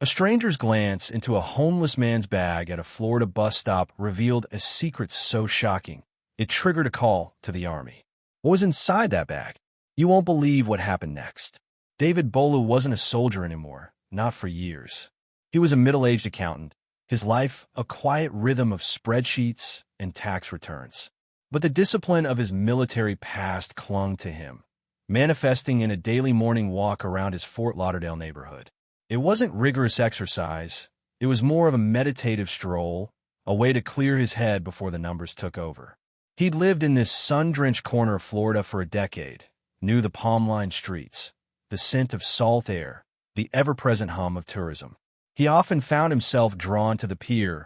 A stranger's glance into a homeless man's bag at a Florida bus stop revealed a secret so shocking, it triggered a call to the army. What was inside that bag? You won't believe what happened next. David Bolu wasn't a soldier anymore, not for years. He was a middle-aged accountant, his life a quiet rhythm of spreadsheets and tax returns. But the discipline of his military past clung to him, manifesting in a daily morning walk around his Fort Lauderdale neighborhood. It wasn't rigorous exercise. It was more of a meditative stroll, a way to clear his head before the numbers took over. He'd lived in this sun-drenched corner of Florida for a decade, knew the palm-lined streets, the scent of salt air, the ever-present hum of tourism. He often found himself drawn to the Pier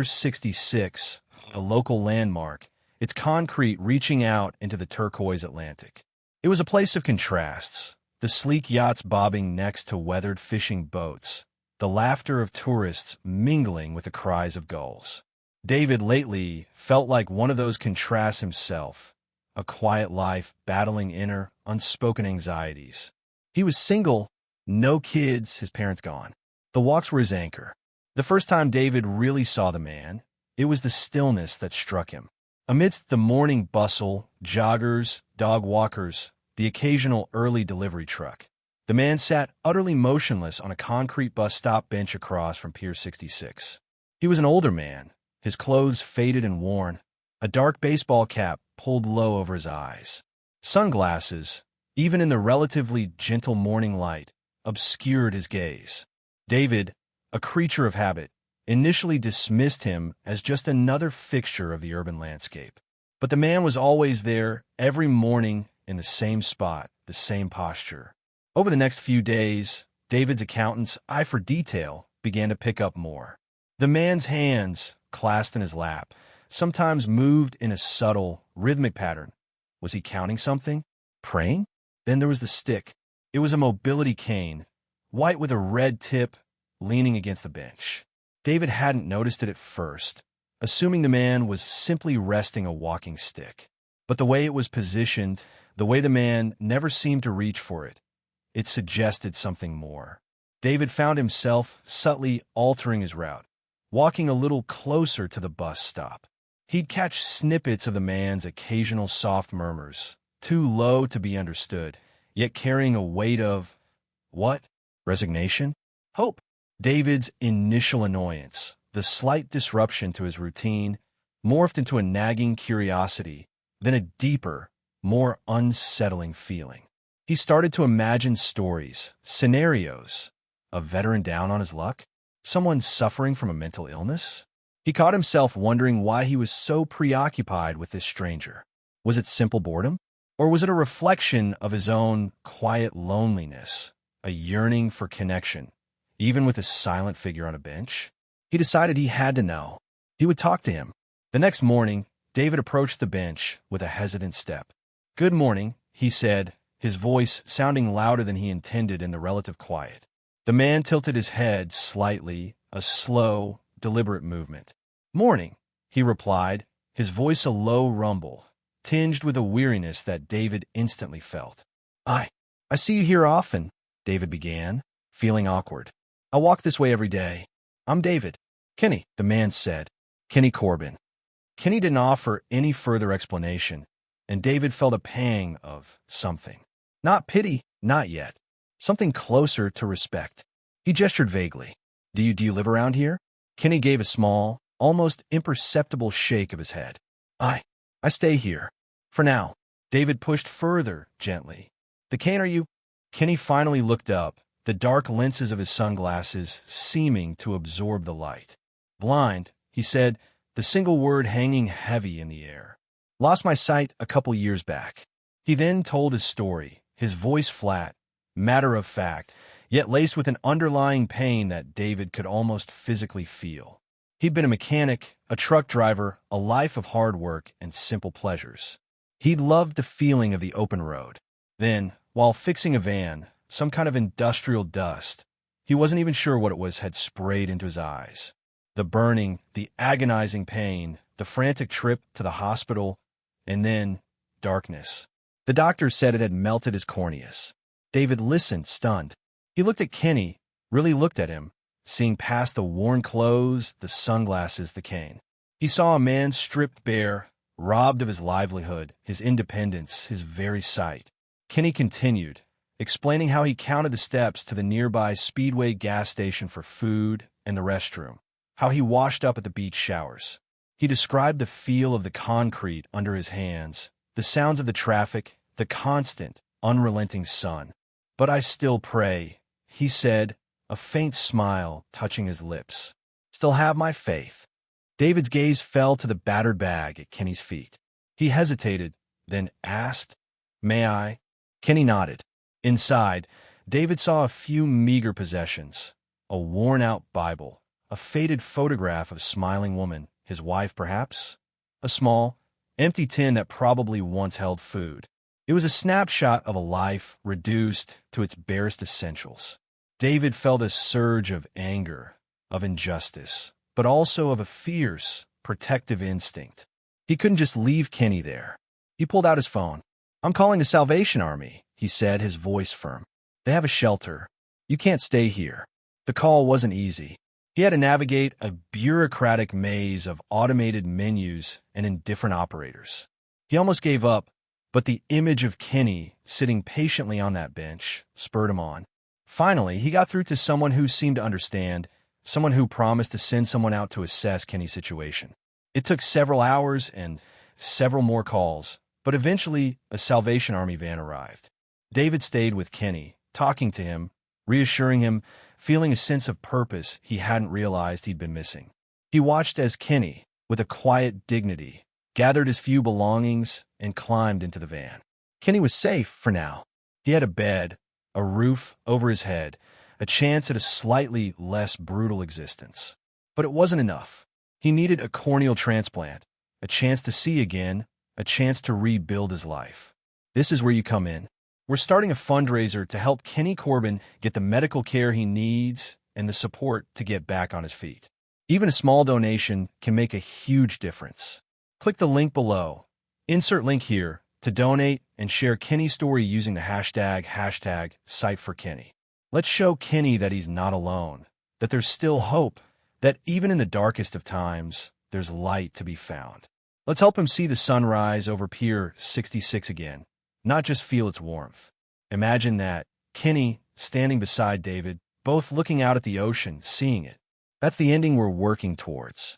66, a local landmark, its concrete reaching out into the turquoise Atlantic. It was a place of contrasts, the sleek yachts bobbing next to weathered fishing boats, the laughter of tourists mingling with the cries of gulls. David lately felt like one of those contrasts himself, a quiet life battling inner, unspoken anxieties. He was single, no kids, his parents gone. The walks were his anchor. The first time David really saw the man, it was the stillness that struck him. Amidst the morning bustle, joggers, dog walkers, the occasional early delivery truck, the man sat utterly motionless on a concrete bus stop bench across from Pier 66. He was an older man, his clothes faded and worn, a dark baseball cap pulled low over his eyes. Sunglasses, even in the relatively gentle morning light, obscured his gaze. David, a creature of habit, initially dismissed him as just another fixture of the urban landscape. But the man was always there, every morning, in the same spot, the same posture. Over the next few days, David's accountant's eye for detail began to pick up more. The man's hands, clasped in his lap, sometimes moved in a subtle, rhythmic pattern. Was he counting something? Praying? Then there was the stick. It was a mobility cane, white with a red tip, leaning against the bench. David hadn't noticed it at first, assuming the man was simply resting a walking stick. But the way it was positioned, the way the man never seemed to reach for it, it suggested something more. David found himself subtly altering his route, walking a little closer to the bus stop. He'd catch snippets of the man's occasional soft murmurs, too low to be understood, yet carrying a weight of, what? Resignation? Hope. David's initial annoyance, the slight disruption to his routine, morphed into a nagging curiosity, then a deeper, more unsettling feeling. He started to imagine stories, scenarios. A veteran down on his luck? Someone suffering from a mental illness? He caught himself wondering why he was so preoccupied with this stranger. Was it simple boredom? Or was it a reflection of his own quiet loneliness, a yearning for connection, even with a silent figure on a bench? He decided he had to know. He would talk to him. The next morning, David approached the bench with a hesitant step. "Good morning," he said, his voice sounding louder than he intended in the relative quiet. The man tilted his head slightly, a slow, deliberate movement. "Morning," he replied, his voice a low rumble, tinged with a weariness that David instantly felt. I see you here often," David began, feeling awkward. "I walk this way every day. I'm David." "Kenny," the man said. "Kenny Corbin." Kenny didn't offer any further explanation, and David felt a pang of something. Not pity, not yet. Something closer to respect. He gestured vaguely. Do you live around here?" Kenny gave a small, almost imperceptible shake of his head. I stay here. For now." David pushed further, gently. "The cane are you?" Kenny finally looked up, the dark lenses of his sunglasses seeming to absorb the light. "Blind," he said, the single word hanging heavy in the air. "Lost my sight a couple years back." He then told his story, his voice flat, matter-of-fact, yet laced with an underlying pain that David could almost physically feel. He'd been a mechanic, a truck driver, a life of hard work and simple pleasures. He'd loved the feeling of the open road. Then, while fixing a van, some kind of industrial dust, he wasn't even sure what it was, had sprayed into his eyes. The burning, the agonizing pain, the frantic trip to the hospital, and then darkness. The doctor said it had melted his corneas. David listened, stunned. He looked at Kenny, really looked at him, seeing past the worn clothes, the sunglasses, the cane. He saw a man stripped bare, robbed of his livelihood, his independence, his very sight. Kenny continued, explaining how he counted the steps to the nearby Speedway gas station for food and the restroom, how he washed up at the beach showers. He described the feel of the concrete under his hands, the sounds of the traffic, the constant, unrelenting sun. "But I still pray," he said, a faint smile touching his lips. "Still have my faith." David's gaze fell to the battered bag at Kenny's feet. He hesitated, then asked, "May I?" Kenny nodded. Inside, David saw a few meager possessions: a worn-out Bible, a faded photograph of a smiling woman, his wife perhaps, a small, empty tin that probably once held food. It was a snapshot of a life reduced to its barest essentials. David felt a surge of anger, of injustice, but also of a fierce, protective instinct. He couldn't just leave Kenny there. He pulled out his phone. "I'm calling the Salvation Army," he said, his voice firm. "They have a shelter. You can't stay here." The call wasn't easy. He had to navigate a bureaucratic maze of automated menus and indifferent operators. He almost gave up, but the image of Kenny sitting patiently on that bench spurred him on. Finally, he got through to someone who seemed to understand, someone who promised to send someone out to assess Kenny's situation. It took several hours and several more calls, but eventually a Salvation Army van arrived. David stayed with Kenny, talking to him, reassuring him, feeling a sense of purpose he hadn't realized he'd been missing. He watched as Kenny, with a quiet dignity, gathered his few belongings and climbed into the van. Kenny was safe for now. He had a bed, a roof over his head, a chance at a slightly less brutal existence. But it wasn't enough. He needed a corneal transplant, a chance to see again, a chance to rebuild his life. This is where you come in. We're starting a fundraiser to help Kenny Corbin get the medical care he needs and the support to get back on his feet. Even a small donation can make a huge difference. Click the link below. Insert link here to donate and share Kenny's story using the hashtag #SightForKenny. Let's show Kenny that he's not alone, that there's still hope, that even in the darkest of times, there's light to be found. Let's help him see the sunrise over Pier 66 again, not just feel its warmth. Imagine that, Kenny standing beside David, both looking out at the ocean, seeing it. That's the ending we're working towards.